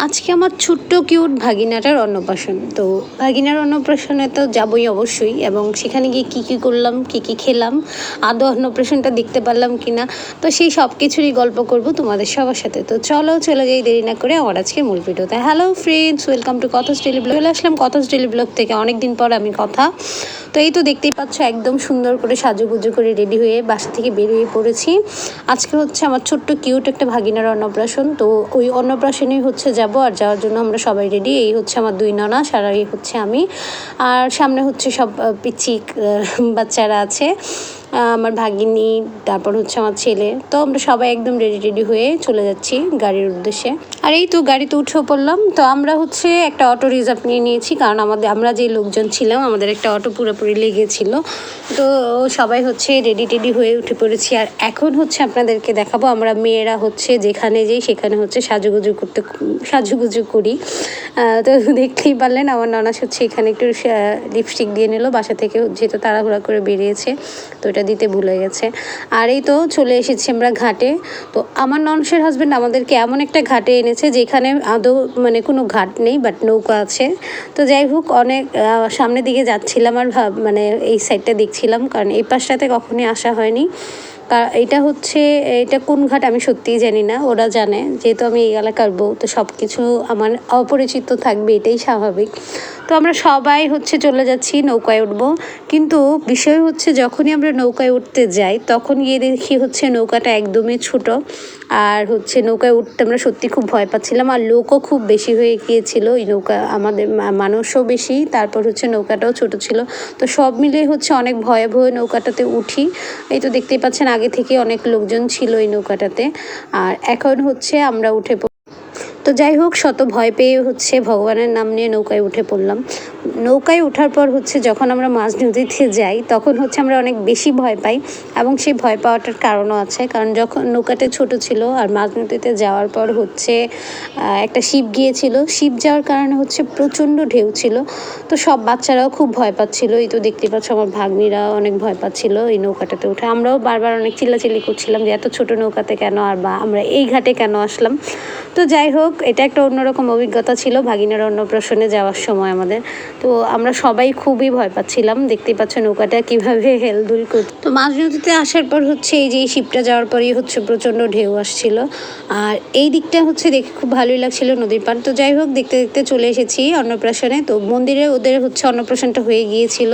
আজকে আমার ছোট্ট কিউট ভাগিনাটার অন্নপ্রাশন। তো ভাগিনার অন্নপ্রাশনে তো যাবই অবশ্যই, এবং সেখানে গিয়ে কী কী করলাম, কী কী খেলাম, আদৌ অন্নপ্রাশনটা দেখতে পারলাম কি না, তো সেই সব কিছুরই গল্প করব তোমাদের সবার সাথে। তো চলে যাই দেরি না করে আমার আজকে মূল ভিডিওতে। Hello friends, welcome to Kotha's daily blog. চলে আসলাম কথাস ডেলি ব্লগ থেকে, অনেক দিন পর আমি কথা। তো এই তো দেখতেই পাচ্ছ, একদম সুন্দর করে সাজুগুজু করে রেডি হয়ে বাসা থেকে বেরিয়ে পড়েছি। আজকে হচ্ছে আমার ছোট্ট কিউট একটা ভাগিনার অন্নপ্রাশন। তো ওই অন্নপ্রাশনেই হচ্ছে যাব, আর যাওয়ার জন্য আমরা সবাই রেডি। এই হচ্ছে আমার দুই ননা, সারা এই হচ্ছে আমি, আর সামনে হচ্ছে সব পিচ্ছি বাচ্চারা আছে, আমার ভাগিনী, তারপর হচ্ছে আমার ছেলে। তো আমরা সবাই একদম রেডি হয়ে চলে যাচ্ছি গাড়ির উদ্দেশ্যে। আর এই তো গাড়িতে উঠেও পড়লাম। তো আমরা হচ্ছে একটা অটো রিজার্ভ নিয়েছি, কারণ আমরা যে লোকজন ছিলাম আমাদের একটা অটো পুরোপুরি লেগেছিল। তো সবাই হচ্ছে রেডি হয়ে উঠে পড়েছি। আর এখন হচ্ছে আপনাদেরকে দেখাবো আমরা মেয়েরা হচ্ছে যেখানে যাই সেখানে হচ্ছে সাজুগুজু করি। তো দেখতেই পারলেন আমার ননাস হচ্ছে এখানে একটু লিপস্টিক দিয়ে নিল বাসা থেকে, যেহেতু তাড়াহুড়া করে বেরিয়েছে, তো এটা দিতে ভুলে গেছে। আর এই তো চলে এসেছি আমরা ঘাটে। তো আমার ননসের হাজব্যান্ড আমাদেরকে এমন একটা ঘাটে এনেছে যেখানে আদৌ মানে কোনো ঘাট নেই, বাট নৌকা আছে। তো যাই হোক, অনেক সামনের দিকে যাচ্ছিলাম আর মানে এই সাইডটা দেখছিলাম, কারণ এই পাশটাতে কখনোই আসা হয়নি। এটা কোন ঘাট আমি সত্যিই জানি না, ওরা জানে, যেহেতু আমি এই এলাকার বউ, তো সব কিছু আমার অপরিচিত থাকবে, এটাই স্বাভাবিক। তো আমরা সবাই হচ্ছে চলে যাচ্ছি, নৌকায় উঠবো। কিন্তু বিষয় হচ্ছে, যখনই আমরা নৌকায় উঠতে যাই তখন গিয়ে দেখি হচ্ছে নৌকাটা একদমই ছোট। আর হচ্ছে নৌকায় উঠতে আমরা সত্যি খুব ভয় পাচ্ছিলাম, আর লোকও খুব বেশি হয়ে গিয়েছিল। এই নৌকা আমাদের মানুষও বেশি, তারপর হচ্ছে নৌকাটাও ছোট ছিল। তো সব মিলিয়ে হচ্ছে অনেক ভয়ে নৌকাটাতে উঠি। এই তো দেখতেই পাচ্ছেন আগে থেকে অনেক লোকজন ছিল এই নৌকাটাতে। আর এখন হচ্ছে আমরা উঠে, তো যাই হোক, শত ভয় পেয়ে হচ্ছে ভগবানের নাম নিয়ে নৌকায় উঠে পড়লাম। নৌকায় ওঠার পর হচ্ছে যখন আমরা মাঝ নদীতে যাই তখন হচ্ছে আমরা অনেক বেশি ভয় পাই, এবং সেই ভয় পাওয়াটার কারণও আছে, কারণ যখন নৌকাটা ছোট ছিল আর মাঝ নদীতে যাওয়ার পর হচ্ছে একটা শিপ গিয়েছিল, শিপ যাওয়ার কারণে হচ্ছে প্রচণ্ড ঢেউ ছিল। তো সব বাচ্চারাও খুব ভয় পাচ্ছিল। এই তো দেখতে পাচ্ছ আমার ভাগ্নিরা অনেক ভয় পাচ্ছিল এই নৌকাটাতে উঠে। আমরাও বারবার অনেক চিল্লাচিল্লি করছিলাম যে এত ছোট নৌকাতে কেন, আর বা আমরা এই ঘাটে কেন আসলাম। তো যাই হোক, এটা একটা অন্যরকম অভিজ্ঞতা ছিল ভাগিনার অন্নপ্রাশনে যাওয়ার সময় আমাদের। তো আমরা সবাই খুবই ভয় পাচ্ছিলাম, দেখতেই পাচ্ছ নৌকাটা কীভাবে হেলদুল করছে। তো মাঝ নদীতে আসার পর হচ্ছে এই যে শিপটা যাওয়ার পরেই হচ্ছে প্রচণ্ড ঢেউ আসছিল, আর এই দিকটা হচ্ছে দেখে খুব ভালোই লাগছিল নদীর পাড়। তো যাই হোক, দেখতে চলে এসেছি অন্নপ্রাশনে। তো মন্দিরে ওদের হচ্ছে অন্নপ্রাশনটা হয়ে গিয়েছিল,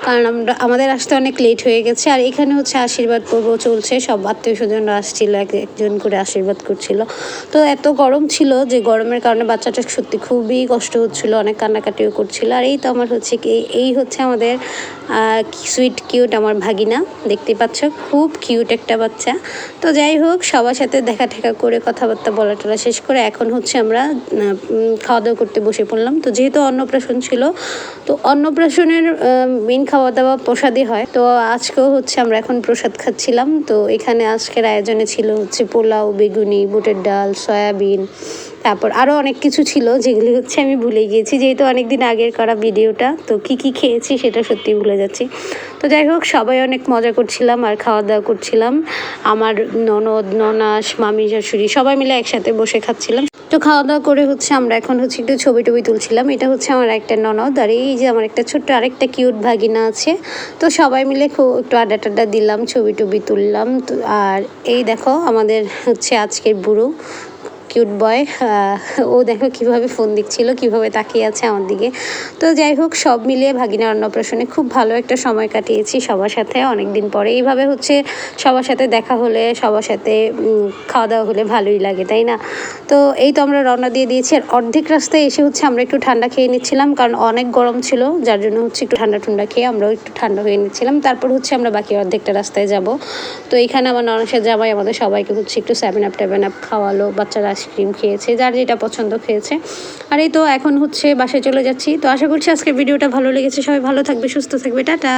কারণ আমাদের আসতে অনেক লেট হয়ে গেছে। আর এখানে হচ্ছে আশীর্বাদ পর্ব চলছে, সব আত্মীয় স্বজনরা আসছিল, একজন করে আশীর্বাদ করছিল। তো এত গরম ছিল যে গরমের কারণে বাচ্চাটা সত্যি খুবই কষ্ট হচ্ছিল, অনেক কান্নাকাটিও করছিল। আর এই তো আমার হচ্ছে এই হচ্ছে আমাদের সুইট কিউট আমার ভাগিনা, দেখতে পাচ্ছ খুব কিউট একটা বাচ্চা। তো যাই হোক, সবার সাথে দেখা করে কথাবার্তা বলা টলা শেষ করে এখন হচ্ছে আমরা খাওয়া দাওয়া করতে বসে পড়লাম। তো যেহেতু অন্নপ্রাশন ছিল, তো অন্নপ্রাশনের মেন খাওয়া দাওয়া প্রসাদই হয়। তো আজকেও হচ্ছে আমরা এখন প্রসাদ খাচ্ছিলাম। তো এখানে আজকের আয়োজনে ছিল হচ্ছে পোলাও, বেগুনি, বুটের ডাল, সয়াবিন, তারপর আরও অনেক কিছু ছিল যেগুলি হচ্ছে আমি ভুলে গিয়েছি, যেহেতু অনেক দিন আগের করা ভিডিওটা। তো কী খেয়েছি সেটা সত্যি ভুলে যাচ্ছি। তো যাই হোক, সবাই অনেক মজা করছিলাম আর খাওয়া দাওয়া করছিলাম। আমার ননদ, ননাস, মামি, শাশুড়ি সবাই মিলে একসাথে বসে খাচ্ছিলাম। তো খাওয়া দাওয়া করে হচ্ছে আমরা এখন হচ্ছে একটু ছবি টবি তুলছিলাম। এটা হচ্ছে আমার একটা ননদ, আর এই যে আমার একটা ছোট্ট আরেকটা কিউট ভাগিনা আছে। তো সবাই মিলে একটু আড্ডা টাড্ডা দিলাম, ছবি টবি তুললাম। আর এই দেখো আমাদের হচ্ছে আজকের বুড়ো কিউট বয়, ও দেখো কীভাবে ফোন দিচ্ছিল, কীভাবে তাকিয়ে আছে আমার দিকে। তো যাই হোক, সব মিলিয়ে ভাগিনার অন্নপ্রাশনে খুব ভালো একটা সময় কাটিয়েছি সবার সাথে অনেক দিন পরে। এইভাবে হচ্ছে সবার সাথে দেখা হলে, সবার সাথে খাওয়া দাওয়া হলে ভালোই লাগে, তাই না? তো এই তো আমরা রওনা দিয়ে দিয়েছি। আর অর্ধেক রাস্তায় এসে হচ্ছে আমরা একটু ঠান্ডা খেয়ে নিচ্ছিলাম, কারণ অনেক গরম ছিল, যার জন্য হচ্ছে একটু ঠান্ডা খেয়ে আমরাও একটু ঠান্ডা হয়ে নিচ্ছিলাম। তারপর হচ্ছে আমরা বাকি অর্ধেকটা রাস্তায় যাব। তো এইখানে আমার ননসের জামাই আমাদের সবাইকে হচ্ছে একটু 7 আপ খাওয়ালো, বাচ্চারা আইসক্রিম খেয়েছে, যার যেটা পছন্দ খেয়েছে। আর এই তো এখন হচ্ছে বাসায় চলে যাচ্ছি। তো আশা করছি আজকের ভিডিওটা ভালো লেগেছে, সবাই ভালো থাকবে, সুস্থ থাকবে, টাটা।